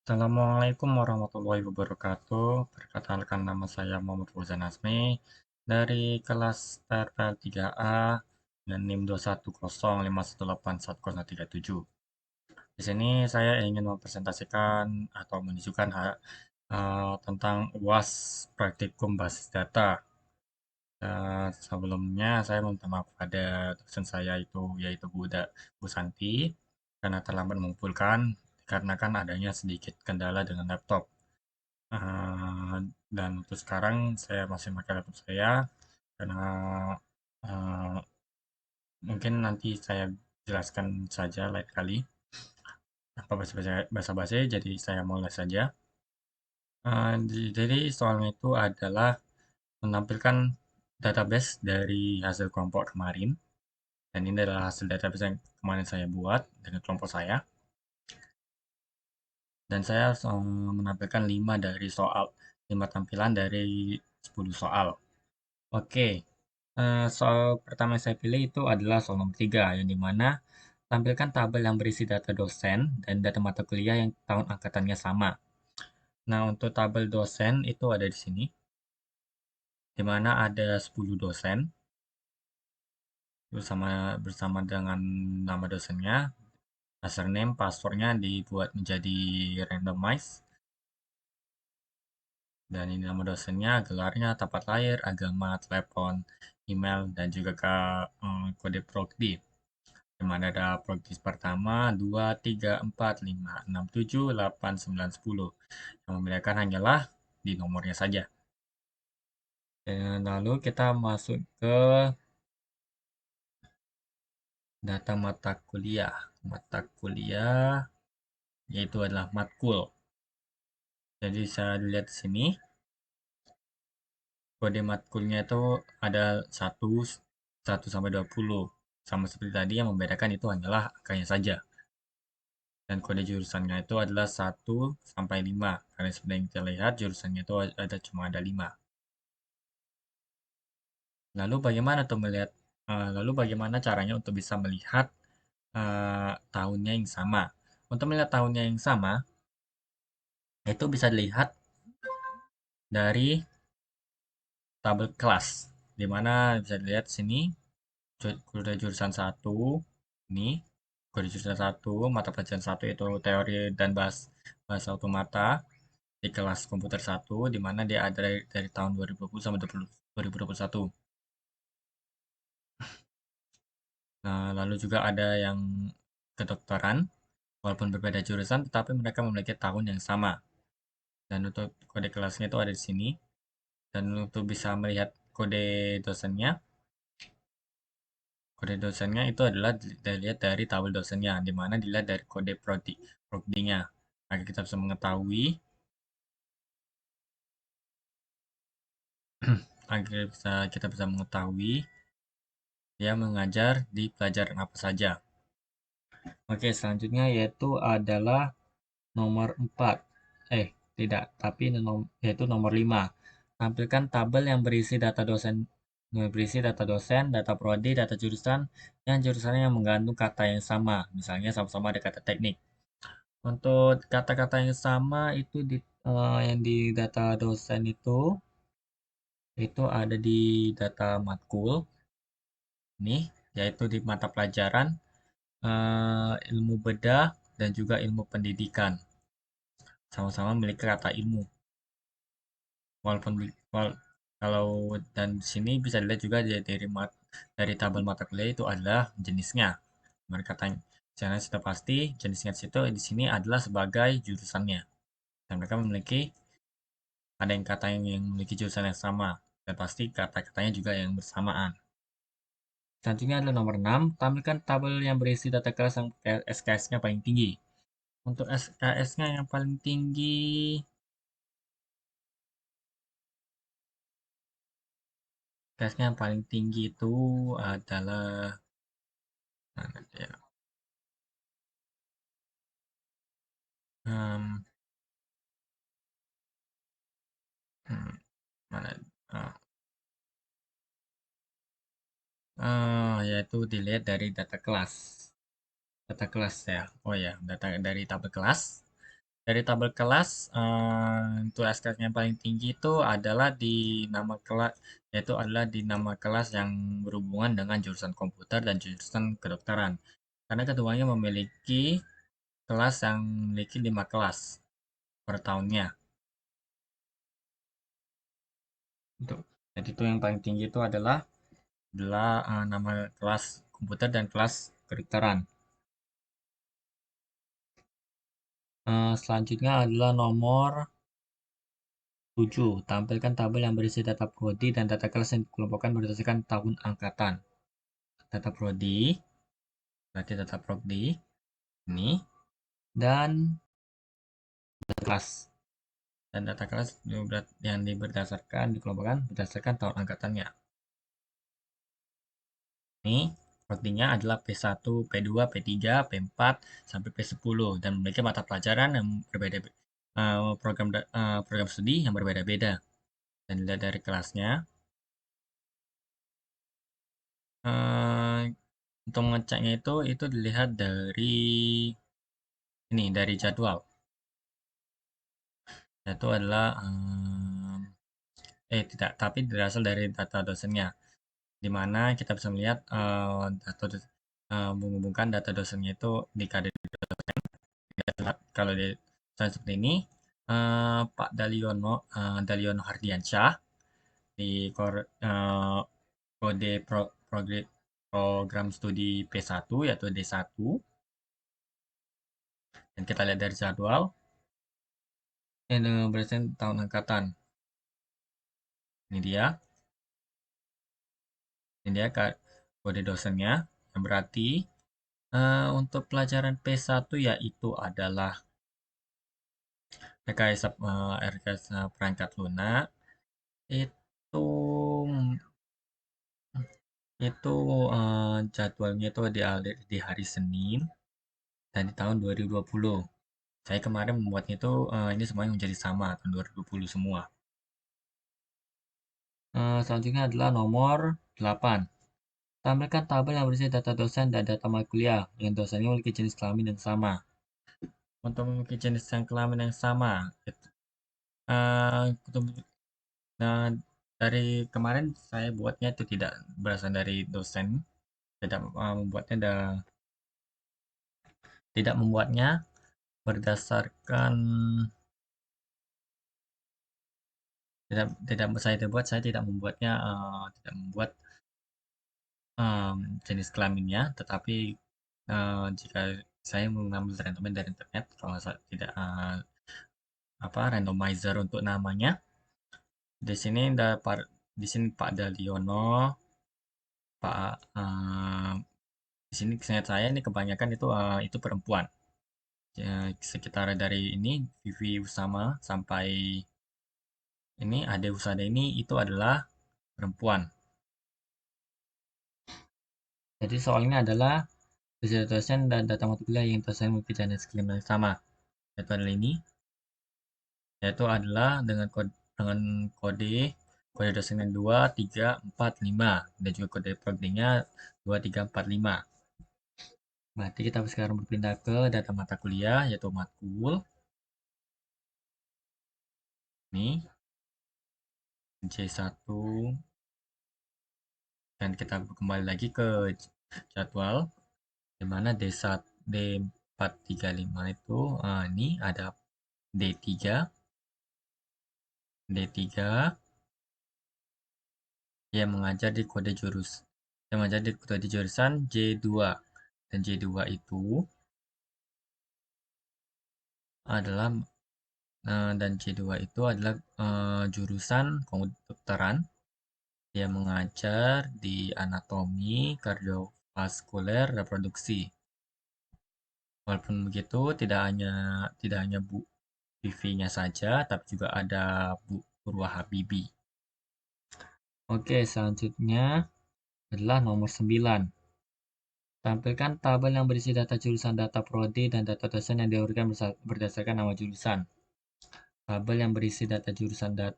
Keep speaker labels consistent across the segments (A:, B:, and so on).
A: Assalamualaikum warahmatullahi wabarakatuh. Perkenalkan nama saya Muhammad Fauzan Azmi dari kelas TRPL 3A dengan NIM 210518137. Di sini saya ingin mempresentasikan atau menunjukkan tentang UAS Praktikum Basis Data. Sebelumnya saya minta maaf pada dosen saya yaitu Bu Santi karena terlambat mengumpulkan karena kan adanya sedikit kendala dengan laptop. Eh, dan untuk sekarang saya masih pakai laptop saya karena eh, mungkin nanti saya jelaskan saja lain kali apa bahasa basi, jadi saya mulai saja. Jadi soalnya itu adalah menampilkan database dari hasil kelompok kemarin, dan ini adalah hasil database yang kemarin saya buat dengan kelompok saya, dan saya menampilkan 5 tampilan dari 10 soal. Oke, soal pertama yang saya pilih itu adalah soal nomor 3, yang dimana tampilkan tabel yang berisi data dosen dan data mata kuliah yang tahun angkatannya sama. Nah, untuk tabel dosen itu ada di sini, dimana ada 10 dosen bersama dengan nama dosennya, username, passwordnya dibuat menjadi randomize, dan ini nama dosennya, gelarnya, tempat lahir, agama, telepon, email, dan juga kode prodi. Di mana ada progis pertama, 2, 3, 4, 5, 6, 7, 8, 9, 10. Yang membedakan hanyalah di nomornya saja. Dan lalu kita masuk ke data mata kuliah. Mata kuliah yaitu adalah matkul. Jadi saya lihat di sini, kode matkulnya itu ada 1 sampai 20. Sama seperti tadi, yang membedakan itu hanyalah angkanya saja. Dan kode jurusannya itu adalah 1 sampai 5. Karena seperti yang kita lihat, jurusannya itu cuma ada 5. Lalu bagaimana caranya untuk bisa melihat tahunnya yang sama? Untuk melihat tahunnya yang sama, itu bisa dilihat dari tabel kelas, di mana bisa dilihat sini kode jurusan 1 ini, kode jurusan 1 mata pelajaran 1 itu teori dan bahasa otomata di kelas komputer 1, di mana dia ada dari tahun 2020 sampai 2021. Nah, lalu juga ada yang kedokteran, walaupun berbeda jurusan, tetapi mereka memiliki tahun yang sama. Dan untuk kode kelasnya itu ada di sini. Dan untuk bisa melihat kode dosennya itu adalah dilihat dari tabel dosennya, di mana dilihat dari kode prodi-nya. Agar kita bisa mengetahui, kita bisa mengetahui dia mengajar di pelajaran apa saja. Oke, selanjutnya yaitu adalah nomor 4. Tidak, tapi yaitu nomor 5. Tampilkan tabel yang berisi data dosen, data prodi, data jurusan, yang jurusannya yang mengandung kata yang sama. Misalnya sama-sama ada kata teknik. Untuk kata-kata yang sama itu yang di data dosen itu ada di data matkul nih, yaitu di mata pelajaran ilmu bedah dan juga ilmu pendidikan. Sama-sama memiliki kata ilmu. Walaupun kalau dan di sini bisa dilihat juga dari tabel mata kuliah itu adalah jenisnya. Mereka tanya, jangan sudah pasti jenisnya di sini adalah sebagai jurusannya. Dan mereka ada yang yang memiliki jurusan yang sama, dan pasti kata-katanya juga yang bersamaan. Selanjutnya adalah nomor 6, tampilkan tabel yang berisi data kelas yang SKS-nya paling tinggi. Untuk SKS-nya yang paling tinggi, SKS-nya yang paling tinggi itu adalah mana ya? Em, hmm, mana? Ah, Yaitu dilihat dari data kelas. Data kelas ya. Oh ya, data dari tabel kelas. Dari tabel kelas, untuk SKS yang paling tinggi itu adalah di nama kelas, yaitu adalah di nama kelas yang berhubungan dengan jurusan komputer dan jurusan kedokteran. Karena keduanya memiliki kelas yang memiliki 5 kelas per tahunnya. Untuk, jadi itu yang paling tinggi itu adalah nama kelas komputer dan kelas kedokteran. Selanjutnya adalah nomor 7. Tampilkan tabel yang berisi data prodi dan data kelas yang dikelompokkan berdasarkan tahun angkatan. Data prodi, berarti data prodi ini, dan data kelas. Dan data kelas yang dikelompokkan berdasarkan tahun angkatannya. Ini prodinya adalah P1, P2, P3, P4, sampai P10 dan memiliki mata pelajaran yang berbeda, program studi yang berbeda-beda. Dan dilihat dari kelasnya, untuk mengeceknya itu dilihat dari ini, dari jadwal. Itu adalah tidak, tapi berasal dari data dosennya, di mana kita bisa melihat menghubungkan data dosennya itu di KD. Kalau di seperti ini, Pak Daliono Hardiansyah di kode program studi P1 yaitu D1, dan kita lihat dari jadwal ini berdasarkan tahun angkatan. Ini dia kode dosennya, yang berarti untuk pelajaran P1 yaitu adalah rekayasa perangkat lunak. Itu jadwalnya itu di hari Senin dan di tahun 2020. Saya kemarin membuatnya itu ini semuanya menjadi sama tahun 2020 semua. Selanjutnya adalah nomor 8. Tampilkan tabel yang berisi data dosen dan data mata kuliah yang dosennya memiliki jenis kelamin yang sama. Untuk memiliki jenis kelamin yang sama, nah, dari kemarin saya buatnya itu tidak berasal dari dosen, tidak membuatnya berdasarkan, saya tidak membuatnya, tidak membuat jenis kelaminnya, tetapi jika saya mengambil dari internet, kalau saya tidak randomizer untuk namanya. Di sini Pak Daliono, Pak di sini saya ini kebanyakan itu perempuan. Ya, sekitar dari ini Vivi Usama sampai ini Ade Usada ini itu adalah perempuan. Jadi soalnya adalah dosen dan data mata kuliah yang dosen memiliki jenis kelamin yang sama. Yaitu adalah ini, yaitu adalah dengan kode dosennya 2, 3, 4, 5 dan juga kode prodinya 2, 3, 4, 5. Berarti kita sekarang berpindah ke data mata kuliah yaitu matkul. Ini C1, dan kita kembali lagi ke jadwal di mana D435 itu ini ada D3 yang mengajar di kode jurusan J2, dan J2 itu adalah jurusan kedokteran. Dia mengajar di anatomi, kardiovaskuler, reproduksi. Walaupun begitu, tidak hanya Bu Vivi-nya saja, tapi juga ada Bu Purwa Habibi. Oke, selanjutnya adalah nomor 9. Tampilkan tabel yang berisi data jurusan, data prodi, dan data dosen yang diurutkan berdasarkan nama jurusan. Tabel yang berisi data jurusan, data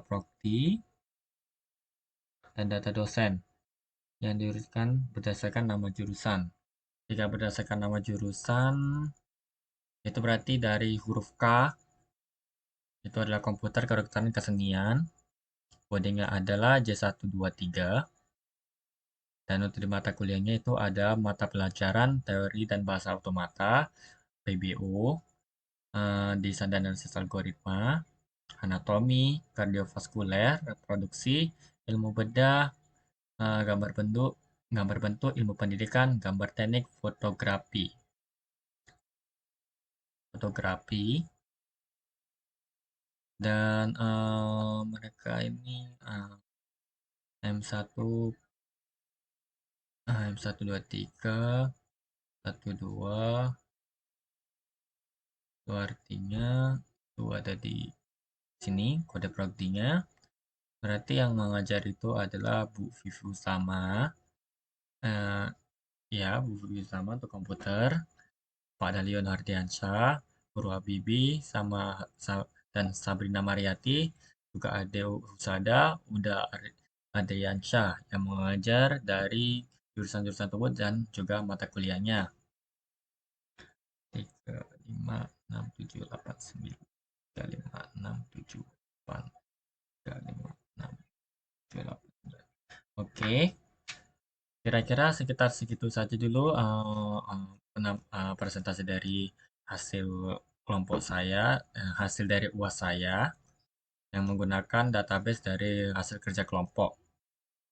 A: prodi, dan data dosen yang diurutkan berdasarkan nama jurusan. Jika berdasarkan nama jurusan, itu berarti dari huruf K, itu adalah komputer kedokteran kesenian, kodenya adalah J123, dan untuk di mata kuliahnya itu ada mata pelajaran teori dan bahasa automata, PBO, desain dan analisis algoritma, anatomi, kardiovaskuler, reproduksi, ilmu bedah, gambar bentuk, ilmu pendidikan, gambar teknik, fotografi, dan mereka ini M1, M123, 12, itu artinya itu ada di sini kode prodinya. Berarti yang mengajar itu adalah Bu Vivi Sama, eh, ya Bu Vivi Sama untuk komputer, Pak Dalion Hardiansyah, Guru Habibie, dan Sabrina Mariati, juga Ade Husada, Uda Adriansyah yang mengajar dari jurusan-jurusan tersebut dan juga mata kuliahnya. 3, 5, 6, 7, 8, 9, 3, 5, 6, 7, 8, 3, 5, 6, 7, 8, 9. Oke, kira-kira sekitar segitu saja dulu presentasi dari hasil kelompok saya, hasil dari UAS saya yang menggunakan database dari hasil kerja kelompok.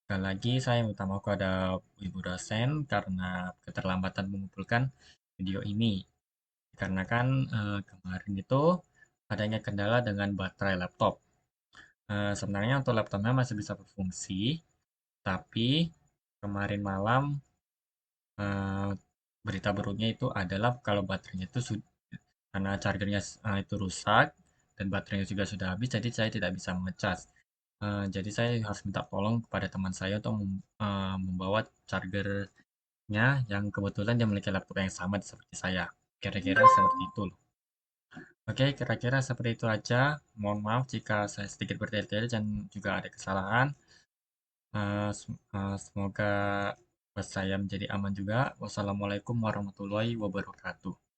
A: Sekali lagi saya minta maaf kepada Ibu dosen karena keterlambatan mengumpulkan video ini. Karena kan kemarin itu adanya kendala dengan baterai laptop. Sebenarnya untuk laptopnya masih bisa berfungsi, tapi kemarin malam eh, berita buruknya itu adalah kalau baterainya itu karena chargernya itu rusak dan baterainya juga sudah habis, jadi saya tidak bisa mengecas. Jadi saya harus minta tolong kepada teman saya untuk membawa chargernya yang kebetulan dia memiliki laptop yang sama seperti saya. Kira-kira seperti itu loh. Oke, kira-kira seperti itu aja. Mohon maaf jika saya sedikit bertele-tele dan juga ada kesalahan. Semoga buat saya menjadi aman juga. Wassalamualaikum warahmatullahi wabarakatuh.